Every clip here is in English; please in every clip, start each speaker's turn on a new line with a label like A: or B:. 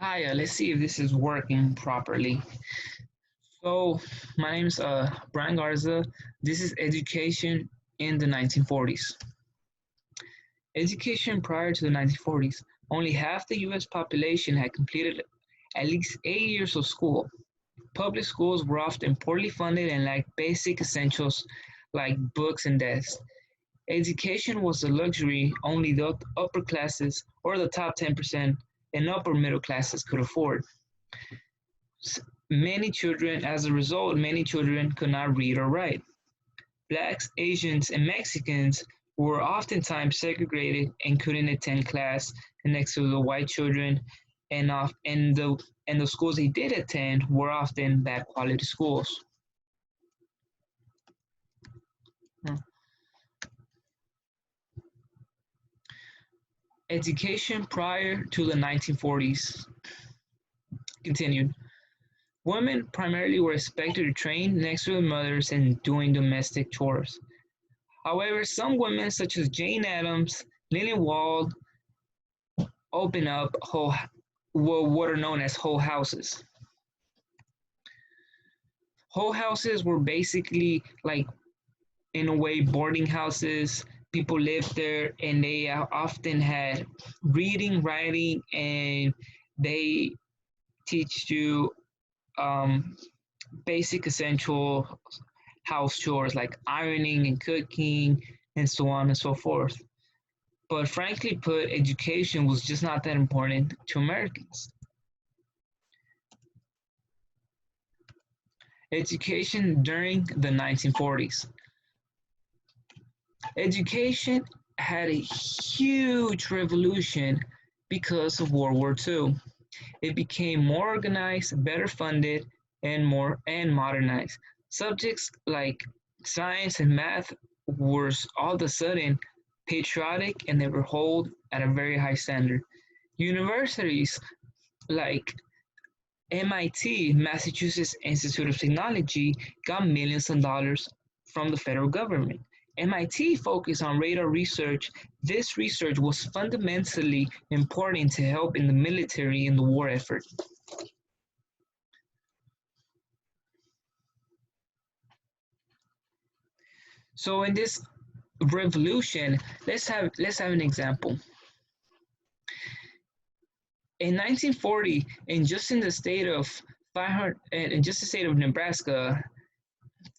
A: Hi, let's see if this is working properly. So, my name's Brian Garza. This is education in the 1940s. Education prior to the 1940s, only half the US population had completed at least 8 years of school. Public schools were often poorly funded and lacked basic essentials like books and desks. Education was a luxury only the upper classes or the top 10% and upper middle classes could afford. Many children, as a result, many children could not read or write. Blacks, Asians, and Mexicans were oftentimes segregated and couldn't attend class next to the white children, and the schools they did attend were often bad quality schools. Education prior to the 1940s continued. Women primarily were expected to train next to their mothers and doing domestic chores. However, some women, such as Jane Addams, Lillian Wald, opened up what are known as whole houses. Whole houses were basically like, in a way, boarding houses. People lived there and they often had reading, writing, and they teach you um, basic essential house chores like ironing and cooking and so on and so forth. But frankly put, education was just not that important to Americans. Education during the 1940s. Education had a huge revolution because of World War II. It became more organized, better funded, and modernized. Subjects like science and math were all of a sudden patriotic and they were held at a very high standard. Universities like MIT, Massachusetts Institute of Technology, got millions of dollars from the federal government. MIT focused on radar research. This research was fundamentally important to help in the military in the war effort. So in this revolution, let's have an example. In 1940, in just in the state of 500, in just the state of Nebraska,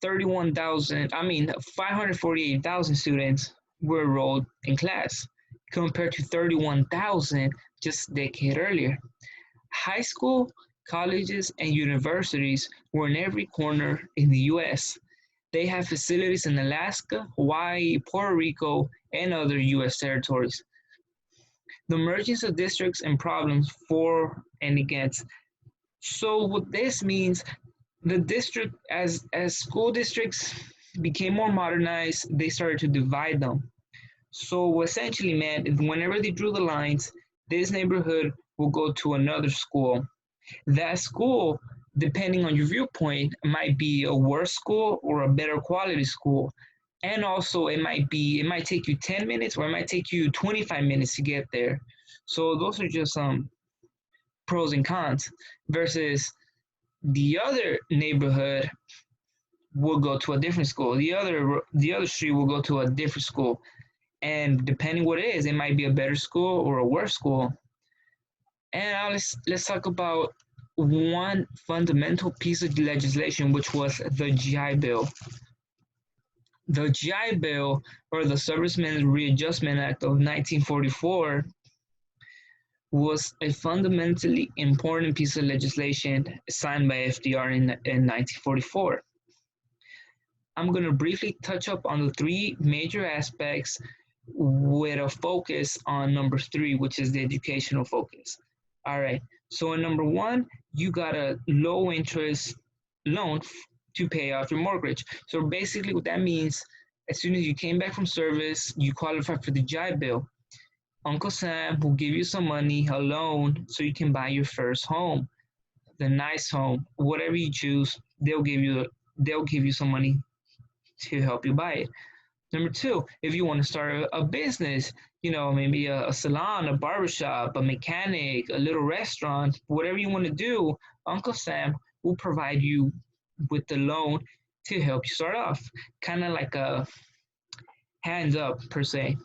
A: 548,000 students were enrolled in class, compared to 31,000 just a decade earlier. High school, colleges, and universities were in every corner in the US. They have facilities in Alaska, Hawaii, Puerto Rico, and other US territories. The emergence of districts and problems for and against. So what this means, the district as school districts became more modernized, they started to divide them. So what essentially meant is whenever they drew the lines, this neighborhood will go to another school. That school, depending on your viewpoint, might be a worse school or a better quality school. And also it might take you 10 minutes or it might take you 25 minutes to get there. So those are just some pros and cons versus the other neighborhood will go to a different school. The other street will go to a different school. And depending what it is, it might be a better school or a worse school. And now let's talk about one fundamental piece of legislation, which was the GI Bill. The GI Bill, or the Servicemen's Readjustment Act of 1944, was a fundamentally important piece of legislation signed by FDR in 1944. I'm going to briefly touch up on the three major aspects with a focus on number three, which is the educational focus. All right. So in number one, you got a low interest loan to pay off your mortgage. So basically what that means, as soon as you came back from service, you qualify for the GI Bill. Uncle Sam will give you some money, a loan, so you can buy your first home, the nice home, whatever you choose. They'll give you some money to help you buy it. Number two, if you want to start a business, maybe a salon, a barbershop, a mechanic, a little restaurant, whatever you want to do, Uncle Sam will provide you with the loan to help you start off. Kind of like a hands up, per se.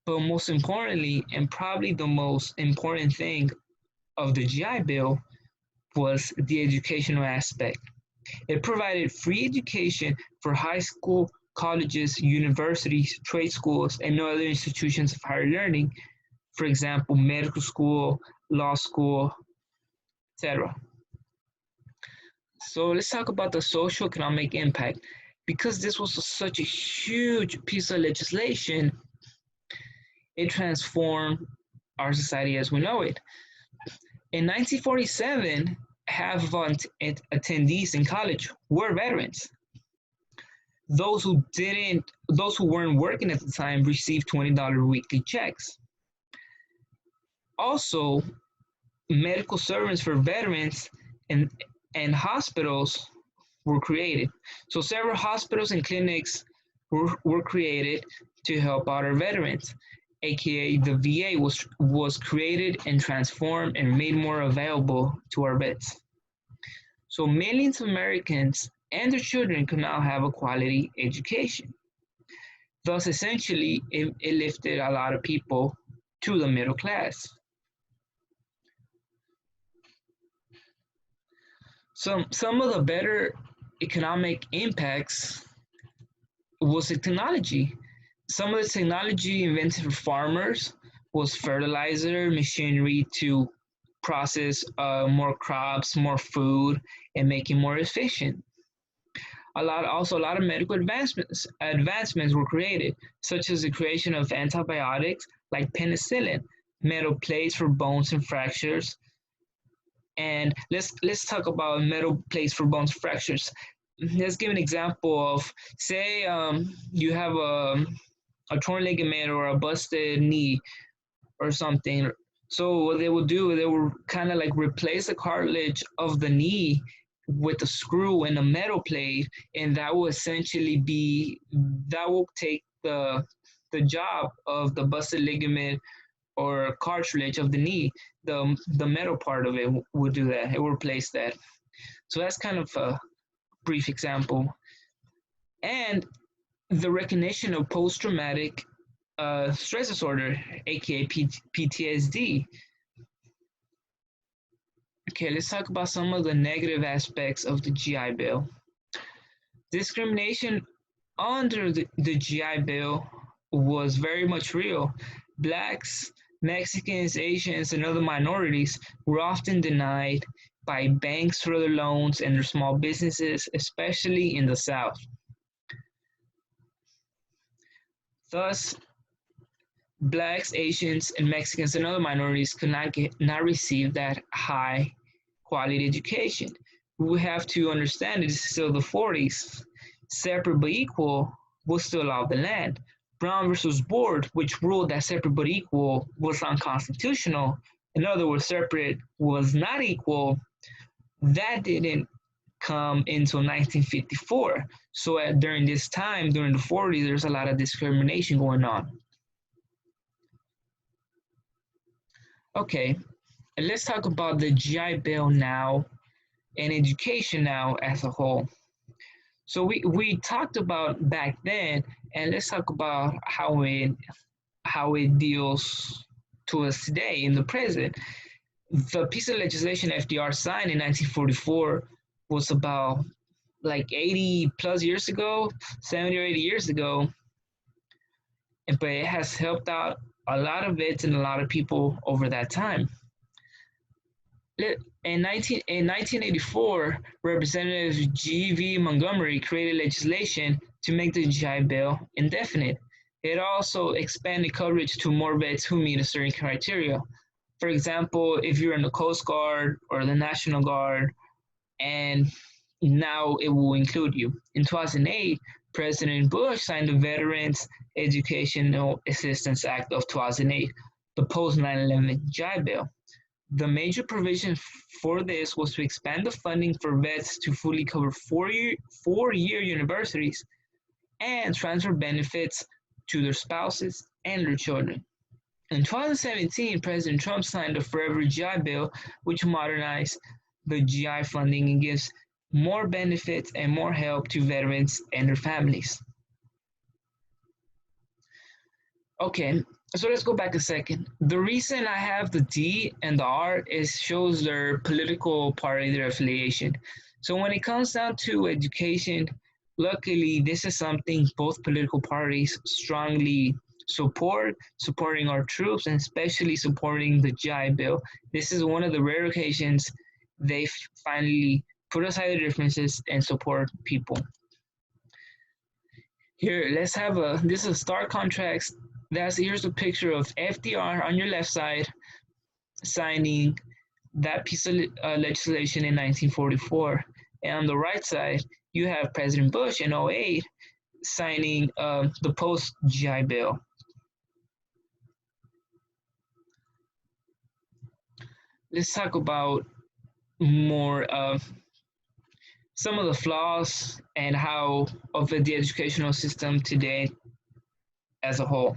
A: But most importantly, and probably the most important thing of the GI Bill was the educational aspect. It provided free education for high school, colleges, universities, trade schools, and other institutions of higher learning, for example, medical school, law school, etc. So let's talk about the social economic impact. Because this was such a huge piece of legislation, it transformed our society as we know it. In 1947, half of attendees in college were veterans. Those who weren't working at the time received $20 weekly checks. Also, medical servants for veterans and hospitals were created. So several hospitals and clinics were created to help out our veterans, aka the VA was created and transformed and made more available to our vets. So millions of Americans and their children could now have a quality education. Thus, essentially, it lifted a lot of people to the middle class. Some of the better economic impacts was the technology. Some of the technology invented for farmers was fertilizer, machinery to process more crops, more food, and make it more efficient. A lot of medical advancements were created, such as the creation of antibiotics like penicillin, metal plates for bones and fractures. And let's talk about metal plates for bones fractures. Let's give an example of, say, you have a torn ligament or a busted knee or something. So what they will do, they will kind of like replace the cartilage of the knee with a screw and a metal plate, and that will take the job of the busted ligament or cartilage of the knee. The metal part of it will do that. It will replace that. So that's kind of a brief example. And the recognition of post-traumatic stress disorder, aka PTSD. Okay, let's talk about some of the negative aspects of the GI Bill. Discrimination under the GI Bill was very much real. Blacks, Mexicans, Asians, and other minorities were often denied by banks for their loans and their small businesses, especially in the South. Thus, Blacks, Asians, and Mexicans and other minorities could not receive that high quality education. We have to understand that this is still the 40s. Separate but equal was still law of the land. Brown versus Board, which ruled that separate but equal was unconstitutional, in other words, separate was not equal, that didn't come until 1954. So during this time, during the 40s, there's a lot of discrimination going on. Okay, and let's talk about the GI Bill now and education now as a whole. So we talked about back then, and let's talk about how it deals to us today in the present. The piece of legislation FDR signed in 1944 was about like 80 plus years ago, 70 or 80 years ago, but it has helped out a lot of vets and a lot of people over that time. In 1984, Representative G.V. Montgomery created legislation to make the GI Bill indefinite. It also expanded coverage to more vets who meet a certain criteria. For example, if you're in the Coast Guard or the National Guard, and now it will include you. In 2008, President Bush signed the Veterans Educational Assistance Act of 2008, the post 9/11 GI Bill. The major provision for this was to expand the funding for vets to fully cover four-year universities and transfer benefits to their spouses and their children. In 2017, President Trump signed the Forever GI Bill, which modernized the GI funding and gives more benefits and more help to veterans and their families. Okay, so let's go back a second. The reason I have the D and the R is shows their political party, their affiliation. So when it comes down to education, luckily this is something both political parties strongly support, supporting our troops and especially supporting the GI Bill. This is one of the rare occasions they finally put aside the differences and support people. Here, let's have this is a stark contrast. Here's a picture of FDR on your left side signing that piece of legislation in 1944. And on the right side, you have President Bush in 2008 signing the post-GI Bill. Let's talk about more of some of the flaws and how of the educational system today as a whole.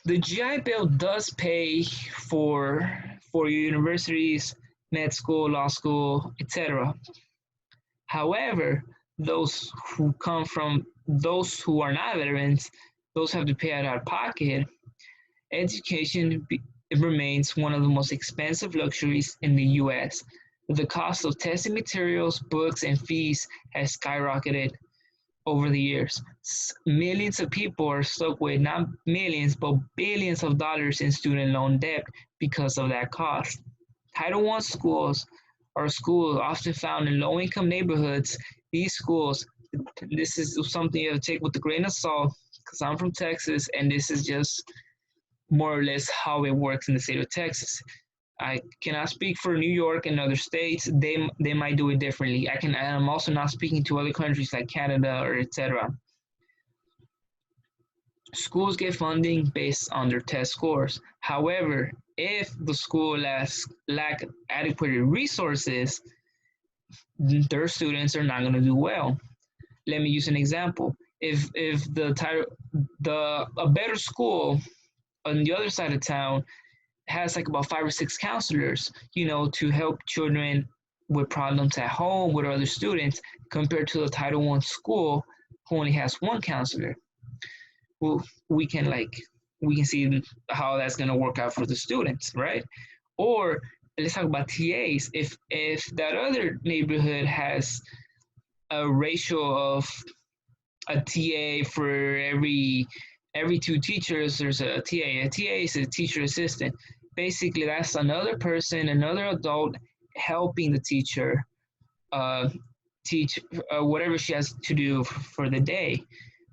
A: The GI Bill does pay for your universities, med school, law school, etc. However, those who are not veterans, those have to pay out of pocket. Education remains one of the most expensive luxuries in the U.S. The cost of testing materials, books, and fees has skyrocketed over the years. Millions of people are stuck with not millions, but billions of dollars in student loan debt because of that cost. Title I schools are schools often found in low-income neighborhoods. These schools, this is something you have to take with a grain of salt because I'm from Texas, and this is just more or less how it works in the state of Texas. I cannot speak for New York and other states. They might do it differently. I'm also not speaking to other countries like Canada or etc. Schools get funding based on their test scores. However, if the school lack adequate resources, their students are not going to do well. Let me use an example. If a better school on the other side of town has like about 5 or 6 counselors, to help children with problems at home with other students, compared to the Title I school who only has one counselor. Well, we can see how that's going to work out for the students, right? Or let's talk about TAs. If that other neighborhood has a ratio of a TA for every 2 teachers, there's a TA. A TA is a teacher assistant. Basically, that's another person, another adult helping the teacher teach whatever she has to do for the day,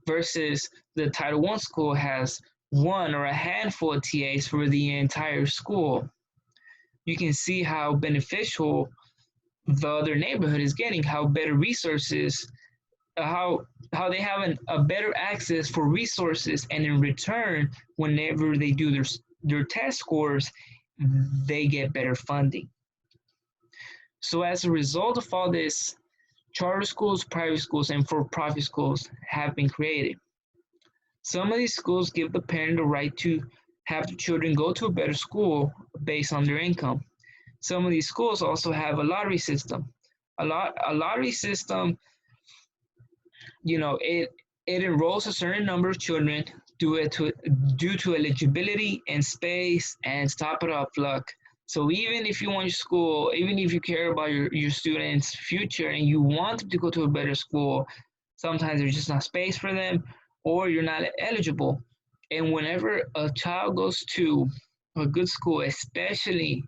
A: versus the Title I school has one or a handful of TAs for the entire school. You can see how beneficial the other neighborhood is getting, how better resources, how they have a better access for resources, and in return, whenever they do their test scores, they get better funding. So as a result of all this, charter schools, private schools, and for-profit schools have been created. Some of these schools give the parent the right to have the children go to a better school based on their income. Some of these schools also have a lottery system. A lottery system, it enrolls a certain number of children due to eligibility and space and top it up luck. So even if you want your school, even if you care about your students' future and you want them to go to a better school, sometimes there's just not space for them, or you're not eligible. And whenever a child goes to a good school, especially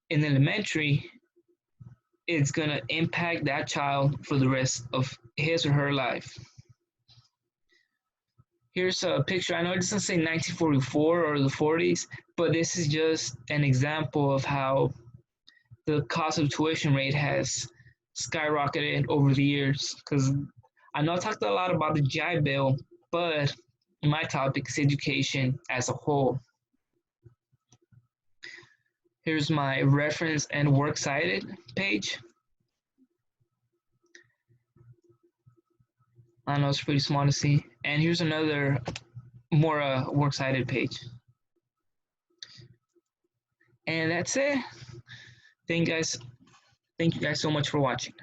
A: in elementary, it's going to impact that child for the rest of his or her life. Here's a picture. I know it doesn't say 1944 or the 40s, but this is just an example of how the cost of tuition rate has skyrocketed over the years. Because I know I talked a lot about the GI Bill, but my topic is education as a whole. Here's my reference and works cited page. I know it's pretty small to see. And here's another more works cited page. And that's it. Thank you guys so much for watching.